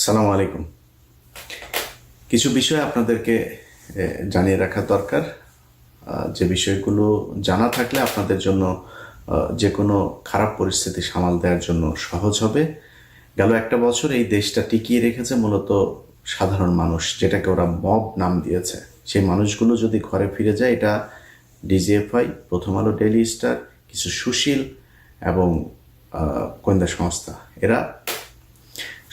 আসসালামু আলাইকুম। কিছু বিষয় আপনাদেরকে জানিয়ে রাখা দরকার, যে বিষয়গুলো জানা থাকলে আপনাদের জন্য যে কোনো খারাপ পরিস্থিতি সামাল দেওয়ার জন্য সহজ হবে। গেল একটা বছর এই দেশটা টিকিয়ে রেখেছে মূলত সাধারণ মানুষ, যেটাকে ওরা মব নাম দিয়েছে। সেই মানুষগুলো যদি ঘরে ফিরে যায়, এটা ডিজিএফআই, প্রথম আলো, ডেইলি স্টার, কিছু সুশীল এবং গোয়েন্দা সংস্থা, এরা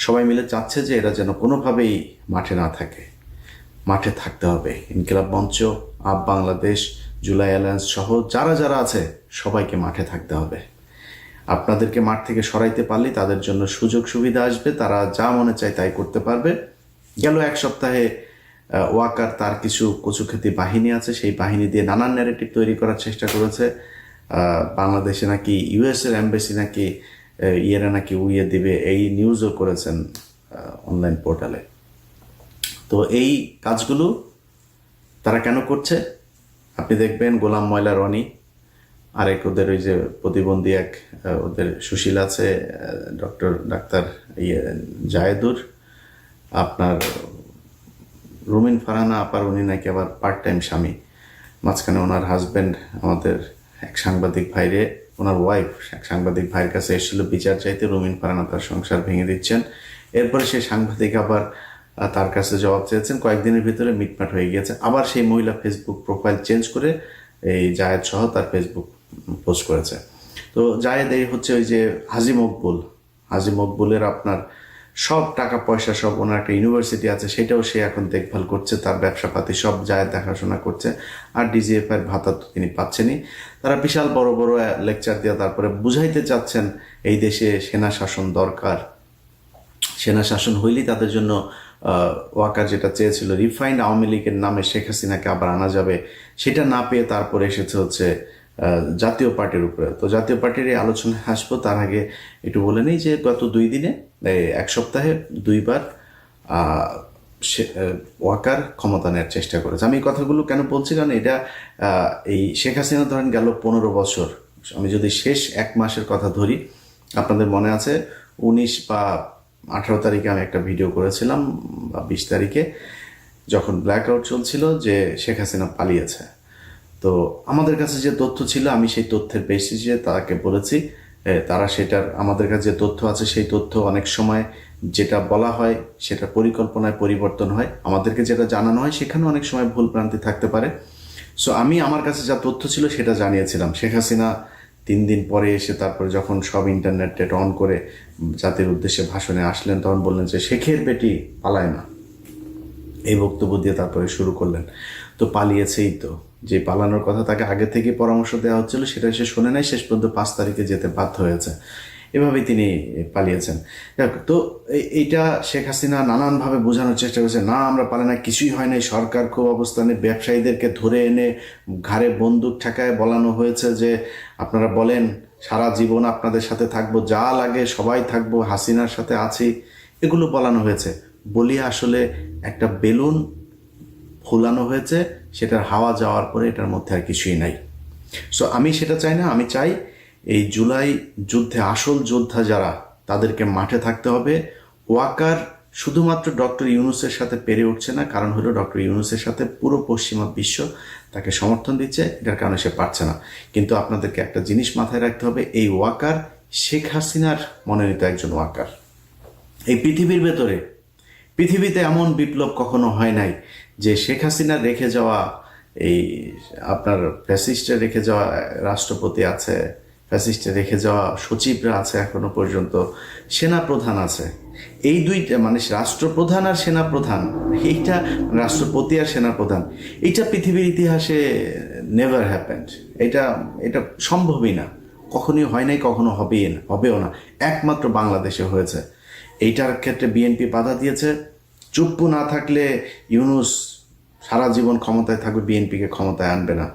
সবাই মিলে চাচ্ছে যে এরা যেন কোনোভাবেই মাঠে না থাকে। মাঠে থাকতে হবে। ইনকিলাব মঞ্চ, আপ বাংলাদেশ, জুলাই অ্যালায়েন্স সহ যারা যারা আছে সবাইকে মাঠে থাকতে হবে। আপনাদেরকে মাঠ থেকে সরাইতে পারলেই তাদের জন্য সুযোগ সুবিধা আসবে, তারা যা মনে চায় তাই করতে পারবে। গেল এক সপ্তাহে ওয়াকার তার কিছু কচুখ্যাতি বাহিনী আছে, সেই বাহিনী দিয়ে নানান ন্যারেটিভ তৈরি করার চেষ্টা করেছে। বাংলাদেশে নাকি ইউএসের এমবেসি নাকি ইয়েরা নাকি উইয়ে দিবে, এই নিউজও করেছেন অনলাইন পোর্টালে। তো এই কাজগুলো তারা কেন করছে? আপনি দেখবেন গোলাম ময়লা রনি, আরেক ওদের ওই যে প্রতিবন্ধী এক ওদের সুশীল আছে, ডাক্তার জায়েদুর, আপনার রুমিন ফারহানা আপার, উনি নাকি আবার পার্ট টাইম স্বামী। মাঝখানে ওনার হাজব্যান্ড আমাদের এক সাংবাদিক ভাইরে, ওনার ওয়াইফ এক সাংবাদিক ভাইয়ের কাছে এসেছিল বিচার চাইতে, রুমিন ফারহানা তার সংসার ভেঙে দিচ্ছেন। এরপরে সেই সাংবাদিক আবার তার কাছে জবাব চেয়েছেন, কয়েকদিনের ভিতরে মিটমাট হয়ে গিয়েছে। আবার সেই মহিলা ফেসবুক প্রোফাইল চেঞ্জ করে এই জায়েদ সহ তার ফেসবুক পোস্ট করেছে। তো জায়েদ এই হচ্ছে ওই যে হাজি মকবুলের আপনার সব টাকা পয়সা, সব ওনার একটা ইউনিভার্সিটি আছে, সেটাও সে এখন দেখভাল করছে, তার ব্যবসাপাতি সব জায়েদ দেখাশোনা করছে। আর ডিজিএফআই ভাতা তো তিনি পাচ্ছেনই। তারা বিশাল বড় বড় লেকচার দিয়ে তারপরে বুঝাইতে চাচ্ছেন এই দেশে সেনা শাসন দরকার, সেনা শাসন হইলেই তাদের জন্য ওয়াকার যেটা চেয়েছিল রিফাইন্ড আওয়ামী লীগের নামে শেখ হাসিনাকে আবার আনা যাবে, সেটা না পেয়ে তারপরে এসেছে হচ্ছে জাতীয় পার্টির উপরে। তো জাতীয় পার্টির এই আলোচনায় আসবো, তার আগে একটু বলে নিই যে গত 2 দিনে, এক সপ্তাহে 2বার ওয়াকার ক্ষমতা নেওয়ার চেষ্টা করেছে। আমি এই কথাগুলো কেন বলছি, কারণ এটা এই শেখ হাসিনা ধরেন গেল 15 বছর, আমি যদি শেষ 1 মাসের কথা ধরি, আপনাদের মনে আছে 19 বা 18 তারিখে আমি একটা ভিডিও করেছিলাম, বা 20 তারিখে, যখন ব্ল্যাক আউট চলছিল, যে শেখ হাসিনা পালিয়েছে। তো আমাদের কাছে যে তথ্য ছিল, আমি সেই তথ্যের বেসিসে তাকে বলেছি, তারা সেটার, আমাদের কাছে যে তথ্য আছে সেই তথ্য অনেক সময় যেটা বলা হয় সেটা পরিকল্পনায় পরিবর্তন হয়, আমাদেরকে যেটা জানানো হয় সেখানে অনেক সময় ভুল ভ্রান্তি থাকতে পারে। সো আমি আমার কাছে যা তথ্য ছিল সেটা জানিয়েছিলাম। শেখ হাসিনা 3 দিন পরে এসে তারপরে যখন সব ইন্টারনেট অন করে জাতির উদ্দেশ্যে ভাষণে আসলেন, তখন বললেন যে শেখের বেটি পালায় না, এই বক্তব্য দিয়ে তারপরে শুরু করলেন। তো পালিয়েছেই তো, যে পালানোর কথা তাকে আগে থেকে পরামর্শ দেওয়া হচ্ছিল সেটা সে শোনে নাই, শেষ পর্যন্ত 5 তারিখে যেতে বাধ্য হয়েছে। এভাবেই তিনি পালিয়েছেন। তো এইটা শেখ হাসিনা নানানভাবে বোঝানোর চেষ্টা করেছে, না আমরা পালাই না, কিছুই হয় নাই, সরকার খুব অবস্থানে, ব্যবসায়ীদেরকে ধরে এনে ঘাড়ে বন্দুক ঠেকায় বলানো হয়েছে যে আপনারা বলেন সারা জীবন আপনাদের সাথে থাকবো, যা লাগে সবাই থাকবো, হাসিনার সাথে আছি, এগুলো বলানো হয়েছে। বলিয়ে আসলে একটা বেলুন ফুলানো হয়েছে, সেটার হাওয়া যাওয়ার পরে এটার মধ্যে আর কিছুই নাই। সো আমি সেটা চাই না। আমি চাই এই জুলাই যুদ্ধে আসল যোদ্ধা যারা, তাদেরকে মাঠে থাকতে হবে। ওয়াকার শুধুমাত্র ডক্টর ইউনূসের সাথে পেরে উঠছে না, কারণ হলো ডক্টর ইউনূসের সাথে পুরো পশ্চিমা বিশ্ব তাকে সমর্থন দিচ্ছে, এটার কারণে সে পারছে না। কিন্তু আপনাদেরকে একটা জিনিস মাথায় রাখতে হবে, এই ওয়াকার শেখ হাসিনার মনোনীত একজন ওয়াকার। এই পৃথিবীতে এমন বিপ্লব কখনো হয় নাই যে শেখ হাসিনা রেখে যাওয়া, এই আপনার ফ্যাসিস্টে রেখে যাওয়া রাষ্ট্রপতি আছে, ফ্যাসিস্টে রেখে যাওয়া সচিবরা আছে, এখনো পর্যন্ত সেনাপ্রধান আছে, এই দুইটা মানে রাষ্ট্রপ্রধান আর সেনাপ্রধান, এইটা রাষ্ট্রপতি আর সেনাপ্রধান, এইটা পৃথিবীর ইতিহাসে নেভার হ্যাপেন্ড। এটা সম্ভবই না, কখনোই হয় নাই, কখনো হবেও না, একমাত্র বাংলাদেশে হয়েছে। এইটার ক্ষেত্রে বিএনপি বাধা দিয়েছে। চুপ না থাকলে ইউনূস সারা জীবন ক্ষমতায় থাকবে, বিএনপিকে ক্ষমতায় আনবে না।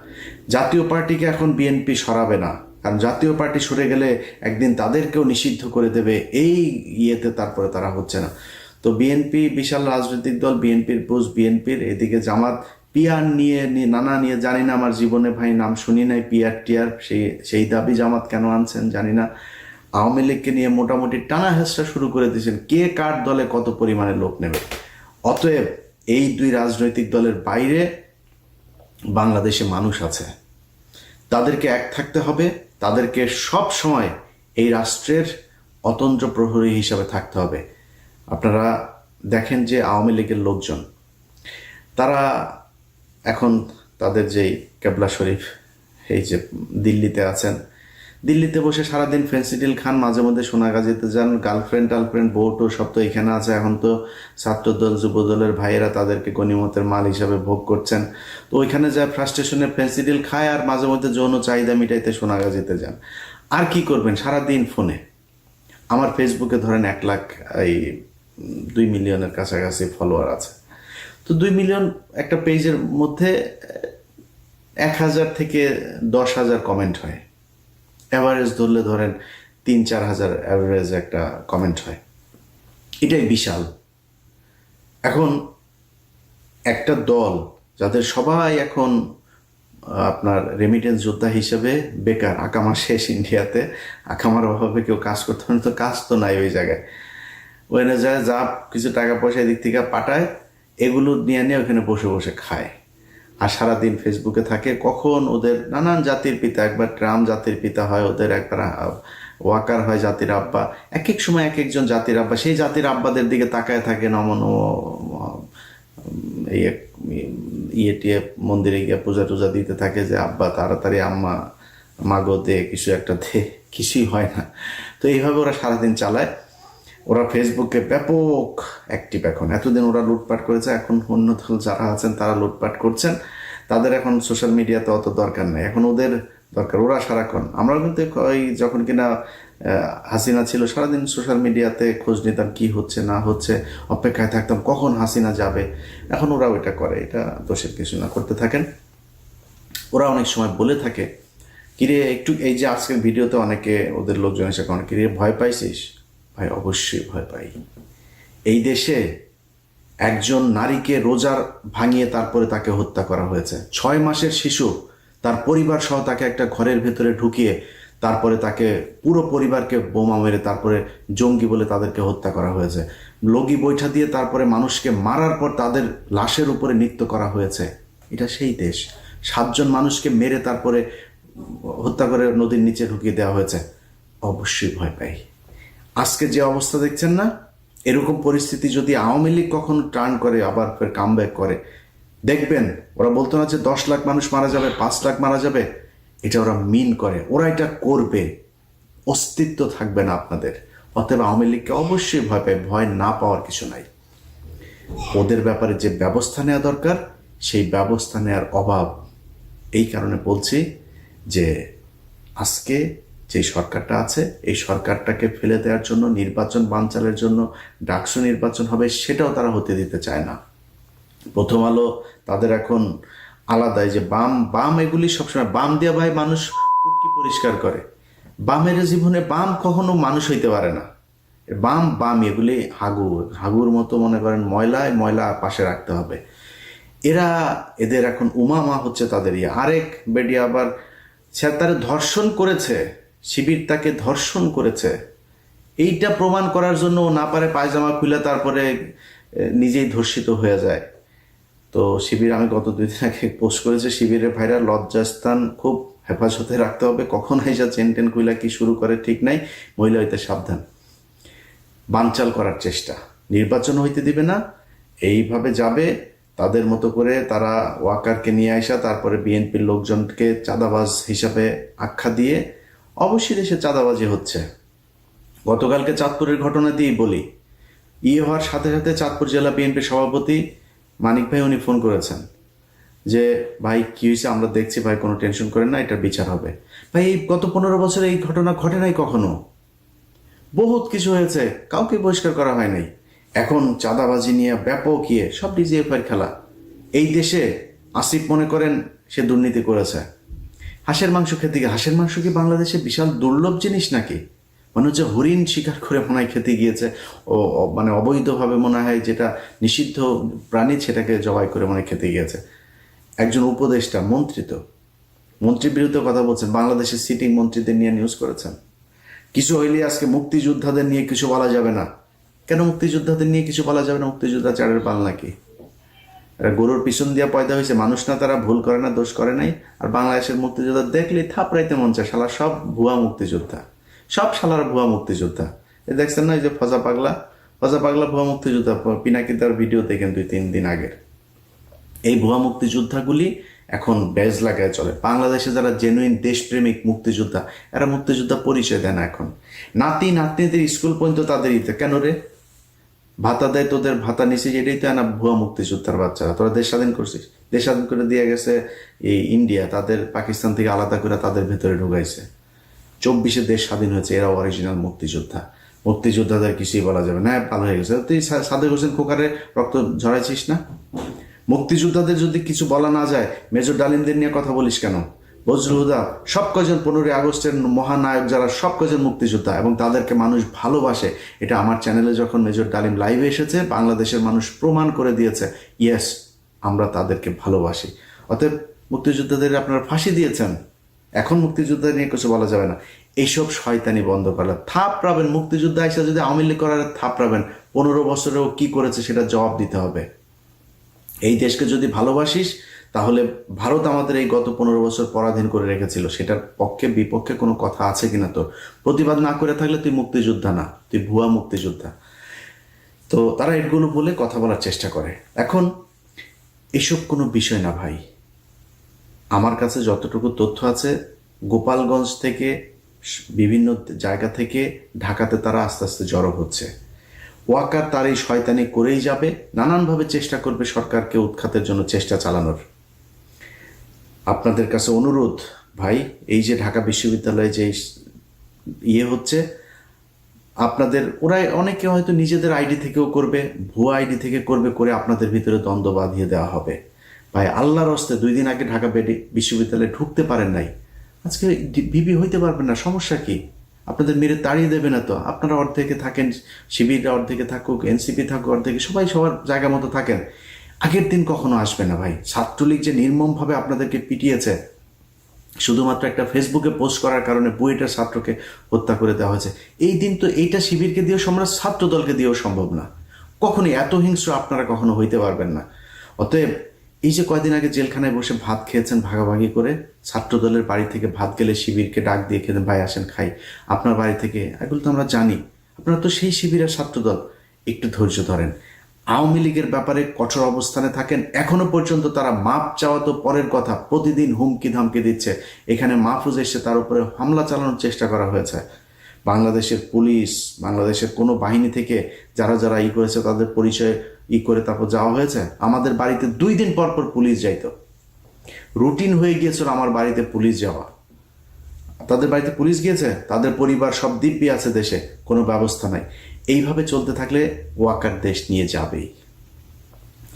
জাতীয় পার্টিকে এখন বিএনপি সরাবে না, কারণ জাতীয় পার্টি সরে গেলে একদিন তাদেরকেও নিষিদ্ধ করে দেবে, এই ইয়েতে তারপরে তারা হচ্ছে না। তো বিএনপি বিশাল রাজনৈতিক দল, বিএনপির বুঝ বিএনপির, এদিকে জামাত পিয়ার নিয়ে নানা নিয়ে, জানি না, আমার জীবনে ভাই নাম শুনি নাই পিয়ার টিয়ার, সেই দাবি জামাত কেন আনছেন জানি না। আওয়ামী লীগকে নিয়ে মোটামুটি টানা হেঁচড়া শুরু করে দিয়েছেন কে কার দলে কত পরিমাণে লোক নেবে। অতএব এই দুই রাজনৈতিক দলের বাইরে বাংলাদেশে মানুষ আছে, তাদেরকে এক থাকতে হবে, তাদেরকে সব সময় এই রাষ্ট্রের অতন্ত্র প্রহরী হিসাবে থাকতে হবে। আপনারা দেখেন যে আওয়ামী লীগের লোকজন তারা এখন তাদের যেই কেবলা শরীফ এই যে দিল্লিতে আছেন, দিল্লিতে বসে সারাদিন ফেন্সিডিল খান, মাঝে মধ্যে সোনাগাজীতে যান, টার্লফ্রেন্ড বউটো সব তো এখানে আছে। এখন তো ছাত্রদল যুবদলের ভাইয়েরা তাদেরকে গণিমতের মাল হিসাবে ভোগ করছেন। তো ওইখানে যায় ফ্রাস্ট্রেশনে ফেন্সিডিল খায় আর মাঝে মধ্যে যৌন চাহিদা মিটাইতে সোনাগাজীতে যান। আর কি করবেন সারাদিন ফোনে। আমার ফেসবুকে ধরেন 1 লাখ 2 মিলিয়নের কাছাকাছি ফলোয়ার আছে। তো 2 মিলিয়ন একটা পেজের মধ্যে 1000 থেকে 10,000 কমেন্ট হয়, অ্যাভারেজ ধরলে ধরেন 3-4 হাজার অ্যাভারেজ একটা কমেন্ট হয়। এটাই বিশাল। এখন একটা দল যাদের সবাই এখন আপনার রেমিটেন্স যোদ্ধা হিসেবে বেকার, আকামা শেষ ইন্ডিয়াতে, আকামার অভাবে কেউ কাজ করতে পারে, তো কাজ তো নাই ওই জায়গায়, ওখানে যায় যা কিছু টাকা পয়সা এদিক থেকে পাঠায়, এগুলো নিয়ে নিয়ে ওখানে বসে বসে খায় আর সারাদিন ফেসবুকে থাকে। কখন ওদের নানান জাতির পিতা, একবার ট্রাম্প জাতির পিতা হয় ওদের, একবার ওয়াকার হয় জাতির আব্বা, এক এক সময় এক একজন জাতির আব্বা, সেই জাতির আব্বাদের দিকে তাকায় থাকে নমন ইয়ে টিয়ে মন্দিরে গিয়ে পূজা টুজা দিতে থাকে যে আব্বা তাড়াতাড়ি আম্মা মাগো দে কিছু একটা দে, কিছুই হয় না। তো এইভাবে ওরা সারাদিন চালায়। ওরা ফেসবুকে ব্যাপক অ্যাক্টিভ এখন। এতদিন ওরা লুটপাট করেছে, এখন অন্য দল যারা আছেন তারা লুটপাট করছেন, তাদের এখন সোশ্যাল মিডিয়াতে অত দরকার নেই, এখন ওদের দরকার। ওরা সারাক্ষণ, আমরাও কিন্তু ওই যখন কিনা হাসিনা ছিল সারাদিন সোশ্যাল মিডিয়াতে খোঁজ নিতাম কি হচ্ছে না হচ্ছে, অপেক্ষায় থাকতাম কখন হাসিনা যাবে। এখন ওরা ওইটা করে, এটা দোষের কিছু না, করতে থাকেন। ওরা অনেক সময় বলে থাকে কিরে একটু, এই যে আজকের ভিডিওতে অনেকে ওদের লোকজন এসে কন কিরে ভয় পাইছিস? ভাই অবশ্যই ভয় পাই। এই দেশে একজন নারীকে রোজার ভাঙিয়ে তারপরে তাকে হত্যা করা হয়েছে। 6 মাসের শিশু তার পরিবার সহ তাকে একটা ঘরের ভেতরে ঢুকিয়ে তারপরে তাকে পুরো পরিবারকে বোমা মেরে তারপরে জঙ্গি বলে তাদেরকে হত্যা করা হয়েছে। লগি বৈঠা দিয়ে তারপরে মানুষকে মারার পর তাদের লাশের উপরে নৃত্য করা হয়েছে। এটা সেই দেশ। 7 জন মানুষকে মেরে তারপরে হত্যা করে নদীর নিচে ঢুকিয়ে দেওয়া হয়েছে। অবশ্যই ভয় পাই। আজকে যে অবস্থা দেখছেন না, এরকম পরিস্থিতি যদি আওয়ামী লীগ কখনো টার্ন করে আবার ফের কামব্যাক করে, দেখবেন ওরা বলতো না যে 10 লাখ মানুষ মারা যাবে, 5 লাখ মারা যাবে, এটা ওরা মিন করে, ওরা এটা করবে, অস্তিত্ব থাকবে না আপনাদের। অতএব আওয়ামী লীগকে অবশ্যই ভয় পায়, ভয় না পাওয়ার কিছু নাই। ওদের ব্যাপারে যে ব্যবস্থা নেওয়া দরকার সেই ব্যবস্থা নেওয়ার অভাব। এই কারণে বলছি যে আজকে যে সরকারটা আছে এই সরকারটাকে ফেলে দেওয়ার জন্য, নির্বাচন বানচালের জন্য ডাকসু নির্বাচন হবে সেটাও তারা হতে দিতে চায় না। প্রথম আলো তাদের এখন আলাদাই যে বাম বাম এগুলি সবসময় বাম দিয়ে ভাই মানুষ উটকি পরিষ্কার করে। বামের জীবনে বাম কখনো মানুষ হইতে পারে না। বাম বাম এগুলি হাগুর মতো মনে করেন, ময়লায় ময়লা পাশে রাখতে হবে। এদের এখন উমামা হচ্ছে তাদের আরেক বেডি আবার তারে ধর্ষণ করেছে, শিবির তাকে ধর্ষণ করেছে, এইটা প্রমাণ করার জন্য ও না পারে পায়জামা খুলে তারপরে নিজেই ধর্ষিত হয়ে যায়। তো শিবির, আমি গত 2 দিন আগে পোস্ট করেছে, শিবিরের ভাইরা লজ্জাস্থান খুব হেফাজতে রাখতে হবে, কখন আইসা চেন টেন খুইলা কি শুরু করে ঠিক নাই, মহিলা হইতে সাবধান। বানচাল করার চেষ্টা, নির্বাচন হইতে দিবে না, এইভাবে যাবে তাদের মতো করে। তারা ওয়াকারকে নিয়ে আসা তারপরে বিএনপির লোকজনকে চাঁদাবাজ হিসাবে আখ্যা দিয়ে, অবশ্যই দেশে চাঁদাবাজি হচ্ছে। গতকালকে চাঁদপুরের ঘটনা দিয়েই বলি, হওয়ার সাথে সাথে চাঁদপুর জেলা বিএনপির সভাপতি মানিক ভাই উনি ফোন করেছেন যে ভাই কি হয়েছে আমরা দেখছি ভাই, কোনো টেনশন করেন না, এটার বিচার হবে। ভাই এই গত 15 বছরে এই ঘটনা ঘটে নাই কখনো, বহুত কিছু হয়েছে, কাউকে বহিষ্কার করা হয় নাই। এখন চাঁদাবাজি নিয়ে ব্যাপক সব ডিজিএফআইয়ের খেলা। এই দেশে আসিফ মনে করেন সে দুর্নীতি করেছে, হাঁসের মাংস খেতে গিয়ে, হাঁসের মাংস কি বাংলাদেশে বিশাল দুর্লভ জিনিস নাকি? মনে হচ্ছে হরিণ শিকার করে মনে হয় খেতে গিয়েছে, ও মানে অবৈধভাবে মনে হয় যেটা নিষিদ্ধ প্রাণী সেটাকে জবাই করে মনে খেতে গিয়েছে। একজন উপদেষ্টা মন্ত্রীর বিরুদ্ধে কথা বলছেন, বাংলাদেশের সিটিং মন্ত্রীদের নিয়ে নিউজ করেছেন। কিছু হইলে আজকে মুক্তিযোদ্ধাদের নিয়ে কিছু বলা যাবে না। কেন মুক্তিযোদ্ধাদের নিয়ে কিছু বলা যাবে না? মুক্তিযোদ্ধা চারের পাল নাকি? এরা গরুর পিছন দিয়া পয়দা হয়েছে মানুষ না, তারা ভুল করে না, দোষ করে নাই। আর বাংলাদেশের মুক্তিযোদ্ধা দেখলেই থাপড়াইতে মন চায়, শালা সব ভুয়া মুক্তিযোদ্ধা, সব শালারা ভুয়া মুক্তিযোদ্ধা। এ দেখছেন না, এই যে ফজা পাগলা ভুয়া মুক্তিযোদ্ধা, পিনাকি তার ভিডিও দেখেন 2-3 দিন আগের। এই ভুয়া মুক্তিযোদ্ধাগুলি এখন ব্যাজ লাগায় চলে। বাংলাদেশে যারা জেনুইন দেশপ্রেমিক মুক্তিযোদ্ধা, এরা মুক্তিযোদ্ধা পরিচয় দেয় না। এখন নাতনিদের স্কুল পর্যন্ত তাদের ইতে কেন রে ভাতা দেয়, তোদের ভাতা নিচে, এটাই তো না ভুয়া মুক্তিযোদ্ধার বাচ্চারা। তোরা দেশ স্বাধীন করছিস, দেশ স্বাধীন করে দিয়ে গেছে এই ইন্ডিয়া, তাদের পাকিস্তান থেকে আলাদা করে তাদের ভেতরে ঢুকাইছে। 24-এ দেশ স্বাধীন হয়েছে, এরা অরিজিনাল মুক্তিযোদ্ধা। মুক্তিযোদ্ধাদের কিছুই বলা যাবে না, ভালো হয়ে গেছে। তুই সাদেক হোসেন খোকারে রক্ত ঝরাইছিস না? মুক্তিযোদ্ধাদের যদি কিছু বলা না যায়, মেজর ডালিমদের নিয়ে কথা বলিস কেন? বজরুল হুদা, সব কজন 15ই আগস্টের মহানায়ক যারা, সব কজন মুক্তিযোদ্ধা এবং তাদেরকে মানুষ ভালোবাসে। এটা আমার চ্যানেলে যখন মেজর ডালিম লাইভে এসেছে, বাংলাদেশের মানুষ প্রমাণ করে দিয়েছে, ইয়েস আমরা তাদেরকে ভালোবাসি। অতএব মুক্তিযোদ্ধাদের আপনারা ফাঁসি দিয়েছেন, এখন মুক্তিযোদ্ধা নিয়ে কিছু বলা যাবে না। এইসব শয়তানি বন্ধ করলে থাপড়াবেন। মুক্তিযোদ্ধা এসে যদি আওয়ামী লীগ করার থাপড়াবেন, 15 বছরেও কি করেছে সেটা জবাব দিতে হবে। এই দেশকে যদি ভালোবাসিস, তাহলে ভারত আমাদের এই গত 15 বছর পরাধীন করে রেখেছিল, সেটার পক্ষে বিপক্ষে কোনো কথা আছে কিনা তোর? প্রতিবাদ না করে থাকলে তুই মুক্তিযোদ্ধা না, তুই ভুয়া মুক্তিযোদ্ধা। তো তারা এগুলো বলে কথা বলার চেষ্টা করে। এখন এসব কোনো বিষয় না ভাই। আমার কাছে যতটুকু তথ্য আছে, গোপালগঞ্জ থেকে বিভিন্ন জায়গা থেকে ঢাকাতে তারা আস্তে আস্তে জড়ো হচ্ছে। ওয়াকার তার এই শয়তানি করেই যাবে, নানানভাবে চেষ্টা করবে সরকারকে উৎখাতের জন্য চেষ্টা চালানোর। আপনাদের কাছে অনুরোধ ভাই, এই যে ঢাকা বিশ্ববিদ্যালয়ে যে হচ্ছে, আপনাদের ওরা অনেকে হয়তো নিজেদের আইডি থেকেও করবে, ভুয়া আইডি থেকে করবে, করে আপনাদের ভিতরে দ্বন্দ্ব বাঁধিয়ে দেওয়া হবে। ভাই আল্লাহর হস্তে 2 দিন আগে ঢাকা বিশ্ববিদ্যালয়ে ঢুকতে পারেন নাই, আজকে বিবি হইতে পারবেন না, সমস্যা কি? আপনাদের মেরে তাড়িয়ে দেবে না তো? আপনারা অর্ধেকে থাকেন, শিবিররা অর্ধেকে থাকুক, এনসিপি থাকুক অর্ধেকে, সবাই সবার জায়গা মতো থাকেন। আগের দিন কখনো আসবে না ভাই। ছাত্রলীগ যে নির্মমভাবে আপনাদেরকে পিটিয়েছে, শুধুমাত্র একটা ফেসবুকে পোস্ট করার কারণে বুয়েটের ছাত্রকে হত্যা করে দেওয়া হয়েছে, এই দিন তো এইটা শিবিরকে দিয়েও সম্ভব, ছাত্র দলকে দিয়েও সম্ভব না। কখনোই এত হিংস্র আপনারা কখনো হইতে পারবেন না। অতএব এই যে কয়দিন আগে জেলখানায় বসে ভাত খেয়েছেন ভাগাভাগি করে, ছাত্র দলের বাড়ি থেকে ভাত গেলে শিবিরকে ডাক দিয়ে খেতেন, ভাই আসেন খাই আপনার বাড়ি থেকে, এগুলো তো আমরা জানি। আপনারা তো সেই শিবিরের ছাত্রদল, একটু ধৈর্য ধরেন। আওয়ামী লীগের ব্যাপারে কঠোর অবস্থানে থাকেন। এখনো পর্যন্ত তারা মাপ চাওয়া তো পরের কথা, প্রতিদিন হুমকি ধামকি দিচ্ছে। এখানে মাহফুজ এসে তার উপরে হামলা চালানোর চেষ্টা করা হয়েছে। বাংলাদেশের পুলিশ, বাংলাদেশের কোনো বাহিনী থেকে যারা যারা করেছে তাদের পরিচয় করে তারপর যাওয়া হয়েছে। আমাদের বাড়িতে 2 দিন পর পর পুলিশ যাইতো, রুটিন হয়ে গিয়েছিল আমার বাড়িতে পুলিশ যাওয়া। তাদের বাড়িতে পুলিশ গিয়েছে, তাদের পরিবার সব দিব্যি আছে দেশে, কোনো ব্যবস্থা নাই। এইভাবে চলতে থাকলে ওয়াকার দেশ নিয়ে যাবেই।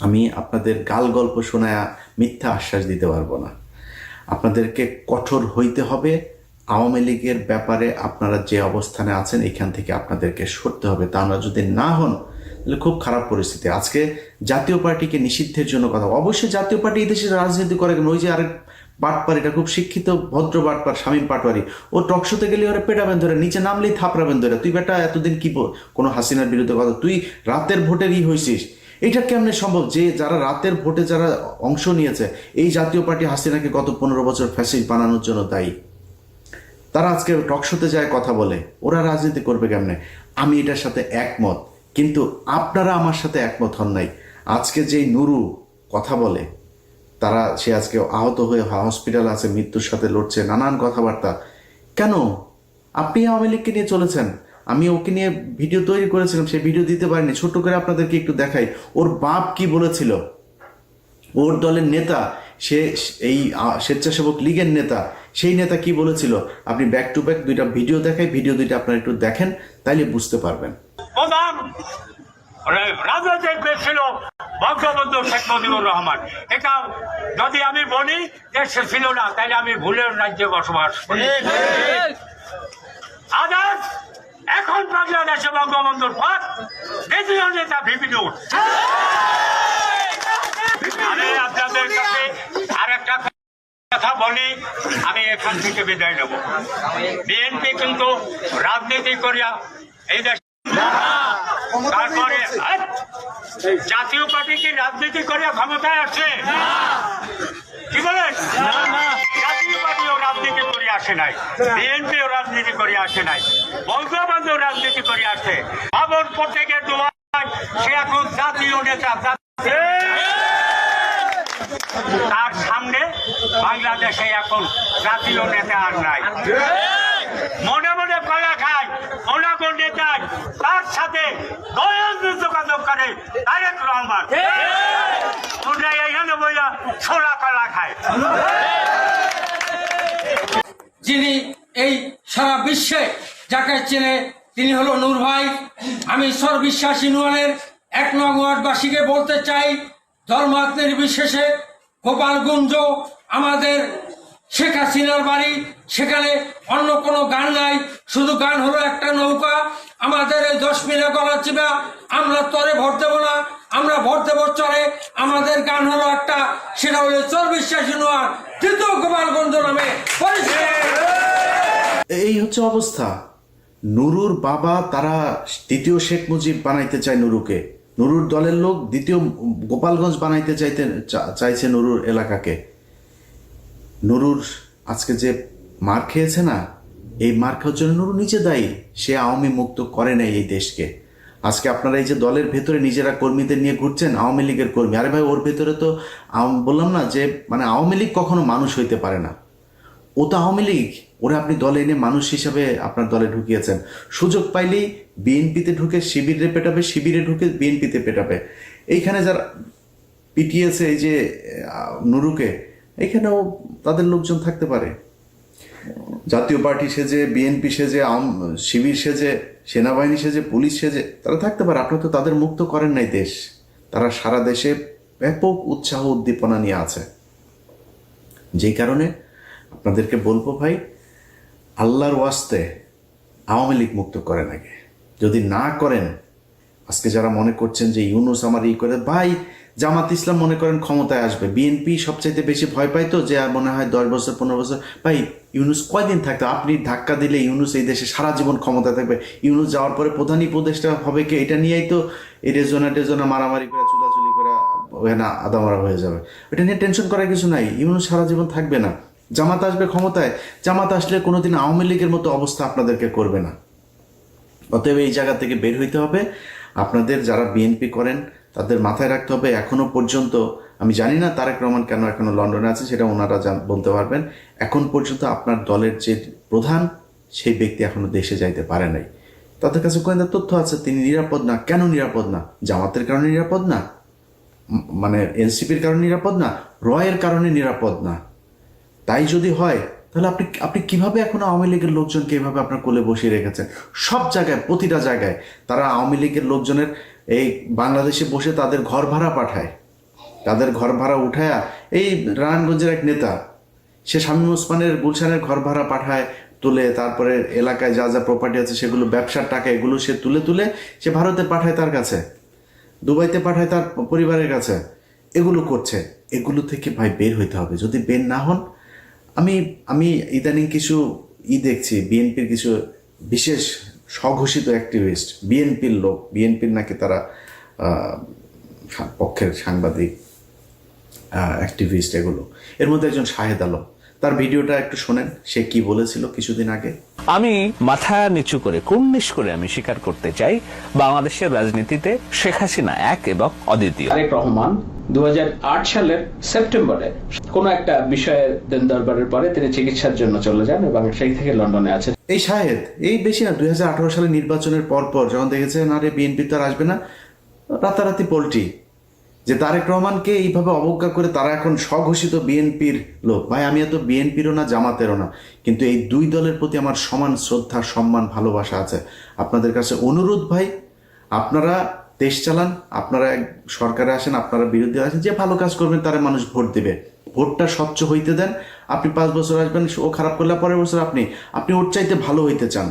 আমি আপনাদের গাল গল্প শোনায়া মিথ্যা আশ্বাস দিতে পারবো না। আপনাদেরকে কঠোর হইতে হবে। আওয়ামী লীগের ব্যাপারে আপনারা যে অবস্থানে আছেন, এখান থেকে আপনাদেরকে সরতে হবে। তা আমরা যদি না হন, তাহলে খুব খারাপ পরিস্থিতি। আজকে জাতীয় পার্টিকে নিষিদ্ধের জন্য কথা, অবশ্যই জাতীয় পার্টি এই দেশে রাজনীতি করে কেন? ওই যে আরেক বাটপার, এটা খুব শিক্ষিত ভদ্র বাটপার শামীম পাটোয়ারি, ও টকশোতে গেলে ওরা পেটাবেন ধরে, নিচে নামলেই থাপড়াবেন ধরে। তুই বেটা এতদিন কি কোনো হাসিনার বিরুদ্ধে কথা, তুই রাতের ভোটেরই হয়েছিস, এটা কেমনে সম্ভব? যে যারা রাতের ভোটে যারা অংশ নিয়েছে, এই জাতীয় পার্টি হাসিনাকে গত 15 বছর ফ্যাসিস্ট বানানোর জন্য দায়ী, তারা আজকে টকশোতে যায় কথা বলে, ওরা রাজনীতি করবে কেমনে? আমি এটার সাথে একমত, কিন্তু আপনারা আমার সাথে একমত হন নাই। আজকে যেই নুরু কথা বলে, সে আজকে আহত হয়ে হসপিটাল আছে, মৃত্যুর সাথে লড়ছে, নানান কথাবার্তা। কেন? আপনি আওয়ামী লীগকে নিয়ে চলেছেন, আমি ওকে নিয়ে ভিডিও তৈরি করেছিলাম, সেই ভিডিও দিতে পারিনি। ছোট্ট করে আপনাদেরকে একটু দেখাই, ওর বাপ কি বলেছিল। ওর দলের নেতা, সে এই স্বেচ্ছাসেবক লীগের নেতা, সেই নেতা কি বলেছিল, আপনি ব্যাক টু ব্যাক 2টা ভিডিও দেখাই, ভিডিও 2টা আপনারা একটু দেখেন, তাইলে বুঝতে পারবেন। রাজনৈতিক দেশ ছিল বঙ্গবন্ধু শেখ মুজিবুর রহমান। এটা যদি আমি বলি দেশে ছিল না, তাহলে আমি ভুলের রাজ্যে বসবাস করি। আজ এখন বাংলাদেশে বঙ্গবন্ধুর পর দ্বিতীয় নেতা ভিপিনুর। আমি আপনাদের কাছে আর একটা কথা বলি, আমি এখান থেকে বিদায় নেব। বিএনপি কিন্তু রাজনীতি করিয়া এই দেশ, তারপরে জাতীয় পার্টি কি রাজনীতি করিয়া ক্ষমতায় আসছে? কি বলেন? জাতীয় পার্টিও রাজনীতি করে আসে নাই, বিএনপিও রাজনীতি করে আসে নাই, বঙ্গবন্ধু রাজনীতি করে আসে। বাবর প্রত্যেকের দোয়া সে এখন জাতীয় নেতা। তার সামনে বাংলাদেশে এখন জাতীয় নেতা আর নাই। মনে মনে কলা খায় ওনাগো নেতায়, তার সাথে দয়ালু যোগাযোগ করে তারেক রহমান। তোমরা এইখানে বইয়া ছোলা কলা খায়। যিনি এই সারা বিশ্বে যাকে চেনে তিনি হলো নূর ভাই। আমি সর্ববিশ্বাস ইউনিয়নের 1 নং ওয়ার্ডবাসীকে বলতে চাই, ধর্মাত নির্বিশেষে গোপালগঞ্জ আমাদের শেখ হাসিনার বাড়ি, সেখানে অন্য কোনো গান নাই, শুধু গান হলো একটা নৌকা। আমাদের এই 10 মিনিট গলা চিবা, আমরা তরে ভোট দেবো না, আমরা ভোট দেবো চরে। আমাদের গান হলো একটা, সেটা হলো সর্ববিশ্বাস ইউনিয়ন তৃতীয় গোপালগঞ্জ নামে পরিচিত। এই হচ্ছে অবস্থা। নুরুর বাবা তারা দ্বিতীয় শেখ মুজিব বানাইতে চায় নুরুকে, নুরুর দলের লোক দ্বিতীয় গোপালগঞ্জ বানাইতে চাইছে নুরুর এলাকাকে। নুরুর আজকে যে মার খেয়েছে না, এই মার খাওয়ার জন্য নুরু নিজে দায়ী। সে আওয়ামী মুক্ত করে নাই এই দেশকে। আজকে আপনারা এই যে দলের ভেতরে নিজেরা কর্মীদের নিয়ে ঘুরছেন, আওয়ামী লীগের কর্মী, আরে ভাই ওর ভেতরে তো বললাম না যে মানে আওয়ামী লীগ কখনো মানুষ হইতে পারে না। ও তো আওয়ামী লীগ, ওরা আপনি দলে এনে মানুষ হিসাবে আপনার দলে ঢুকিয়েছেন। সুযোগ পাইলেই বিএনপিতে ঢুকে শিবিরে পেটাবে, শিবিরে ঢুকে বিএনপিতে পেটাবে। এইখানে যারা পিটিয়েছে এই যে নুরুকে, এইখানেও তাদের লোকজন থাকতে পারে। জাতীয় পার্টি সেজে, বিএনপি সেজে, শিবির সেজে, সেনাবাহিনী সেজে, পুলিশ সেজে তারা থাকতে পারে। আপনারা তো তাদের মুক্ত করেন নাই দেশ। তারা সারা দেশে ব্যাপক উৎসাহ উদ্দীপনা নিয়ে আছে। যেই কারণে আপনাদেরকে বলবো ভাই, আল্লাহর ওয়াস্তে আওয়ামী লীগ মুক্ত করেন আগে। যদি না করেন, আজকে যারা মনে করছেন যে ইউনুস আমার করে, ভাই জামাত ইসলাম মনে করেন ক্ষমতায় আসবে, বিএনপি সবচাইতে বেশি ভয় পাই তো যে আর মনে হয় 10 বছর 15 বছর। ভাই ইউনুস কয়দিন থাকতো? আপনি ধাক্কা দিলে ইউনুস এই দেশে সারা জীবন ক্ষমতায় থাকবে। ইউনুস যাওয়ার পরে প্রধান উপদেষ্টা হবে কে, এটা নিয়েই তো এই রেজনা মারামারি করে চুলাচুলি করে না আদামারা হয়ে যাবে। এটা নিয়ে টেনশন করার কিছু নাই। ইউনুস সারা জীবন থাকবে না। জামাত আসবে ক্ষমতায়, জামাত আসলে কোনোদিন আওয়ামী লীগের মতো অবস্থা আপনাদেরকে করবে না। অতএব এই জায়গা থেকে বের হইতে হবে। আপনাদের যারা বিএনপি করেন তাদের মাথায় রাখতে হবে, এখনো পর্যন্ত আমি জানি না তারেক রহমান কেন এখনো লন্ডনে আছে, সেটা ওনারা বলতে পারবেন। এখন পর্যন্ত আপনার দলের যে প্রধান সেই ব্যক্তি এখনো দেশে যাইতে পারে নাই। তাদের কাছে গোয়েন্দা তথ্য আছে তিনি নিরাপদ না। কেন নিরাপদ না? জামাতের কারণে নিরাপদ না, মানে এনসিপির কারণে নিরাপদ না, রয়ের কারণে নিরাপদ না। তাই যদি হয় তাহলে আপনি কিভাবে এখন আওয়ামী লীগের লোকজনকে এভাবে আপনার কোলে বসিয়ে রেখেছেন? সব জায়গায়, প্রতিটা জায়গায় তারা আওয়ামী লীগের লোকজনের এই বাংলাদেশে বসে তাদের ঘর ভাড়া পাঠায়, তাদের ঘর ভাড়া উঠায়া এই নারায়ণগঞ্জের এক নেতা সে শামীম ওসমানের গুলশানের ঘর ভাড়া পাঠায়, তুলে তারপরে এলাকায় যা যা প্রপার্টি আছে সেগুলো ব্যবসার টাকা এগুলো সে তুলে সে ভারতে পাঠায়, তার কাছে দুবাইতে পাঠায় তার পরিবারের কাছে। এগুলো করছে। এগুলো থেকে ভাই বের হইতে হবে। যদি বের না হন, আমি ইদানিং কিছু দেখছি বিএনপির কিছু বিশেষ স্বঘোষিত অ্যাক্টিভিস্ট, বিএনপির লোক, বিএনপির নাকি তারা পক্ষের সাংবাদিক অ্যাক্টিভিস্ট, এগুলো এর মধ্যে একজন শাহেদ আলম, তার ভিডিওটা একটু শোনেন, সে কি বলেছিল কিছুদিন আগে। আমি মাথা নিচু করে কুর্নিশ করে আমি স্বীকার করতে চাই, বাংলাদেশের রাজনীতিতে শেখ হাসিনা এক এবং অদ্বিতীয়। তারেক রহমান 2008 সালের সেপ্টেম্বরে কোন একটা বিষয়ে দেন দরবারের পরে তিনি চিকিৎসার জন্য চলে যান এবং সেই থেকে লন্ডনে আছেন। এই শাহেদ এই বেশি না 2018 সালে নির্বাচনের পর যখন দেখেছেন আরে বিএনপি তো আর আসবে না, রাতারাতি পল্টি যে তারেক রহমানকে এইভাবে অবজ্ঞা করে তারা এখন স্বঘোষিত বিএনপির লোক। ভাই আমি এত বিএনপিরও না জামাতেরও না, কিন্তু এই দুই দলের প্রতি আমার সমান শ্রদ্ধা, সম্মান, ভালোবাসা আছে। আপনাদের কাছে অনুরোধ ভাই, আপনারা দেশ চালান, আপনারা সরকারে আসেন, আপনারা বিরোধী আসেন, যে ভালো কাজ করবেন তারা মানুষ ভোট দেবে। ভোটটা স্বচ্ছ হইতে দেন। আপনি 5 বছর আসবেন, ও খারাপ করলে পরের বছর আপনি ওর চাইতে ভালো হইতে চান,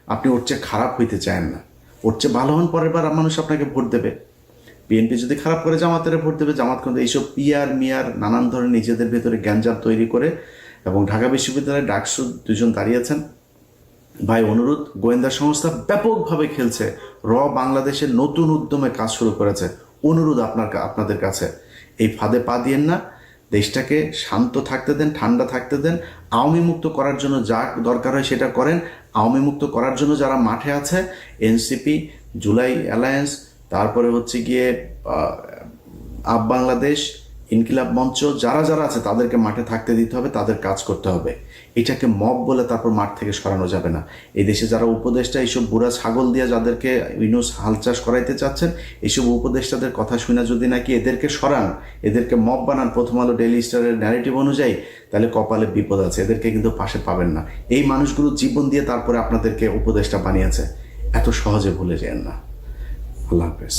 আপনি ওর চেয়ে খারাপ হইতে চান না। ওর চেয়ে ভালো হন, পরের বার মানুষ আপনাকে ভোট দেবে। বিএনপি যদি খারাপ করে জামাতের ভোট দেবে। জামাত কিন্তু এইসব পিয়ার মিয়ার নানান ধরনের নিজেদের ভেতরে গ্যাঞ্জাম তৈরি করে এবং ঢাকা বিশ্ববিদ্যালয়ের ডাকসু 2 জন দাঁড়িয়েছেন। ভাই অনুরোধ, গোয়েন্দা সংস্থা ব্যাপকভাবে খেলছে, বাংলাদেশের নতুন উদ্যমে কাজ শুরু করেছে। অনুরোধ আপনাদের কাছে, এই ফাঁদে পা দিয়েন না, দেশটাকে শান্ত থাকতে দেন, ঠান্ডা থাকতে দেন। আওয়ামী মুক্ত করার জন্য যা দরকার হয় সেটা করেন। আওয়ামী মুক্ত করার জন্য যারা মাঠে আছে, এনসিপি, জুলাই অ্যালায়েন্স, তারপরে হচ্ছে গিয়ে আপ বাংলাদেশ, ইনকিলাব মঞ্চ, যারা যারা আছে তাদেরকে মাঠে থাকতে দিতে হবে, তাদের কাজ করতে হবে। এটাকে মব বলে তারপর মাঠ থেকে সরানো যাবে না। এই দেশে যারা উপদেষ্টা, এইসব বুড়া ছাগল দিয়ে যাদেরকে ইউনূস হাল চাষ করাইতে চাচ্ছেন, এইসব উপদেষ্টাদের কথা শুনে যদি নাকি এদেরকে সরান, এদেরকে মব বানান প্রথম আলো ডেইলি স্টারের ন্যারেটিভ অনুযায়ী, তাহলে কপালে বিপদ আছে। এদেরকে কিন্তু পাশে পাবেন না। এই মানুষগুলো জীবন দিয়ে তারপরে আপনাদেরকে উপদেষ্টা বানিয়েছে, এত সহজে ভুলে যেন না। আল্লাহ হাফেজ।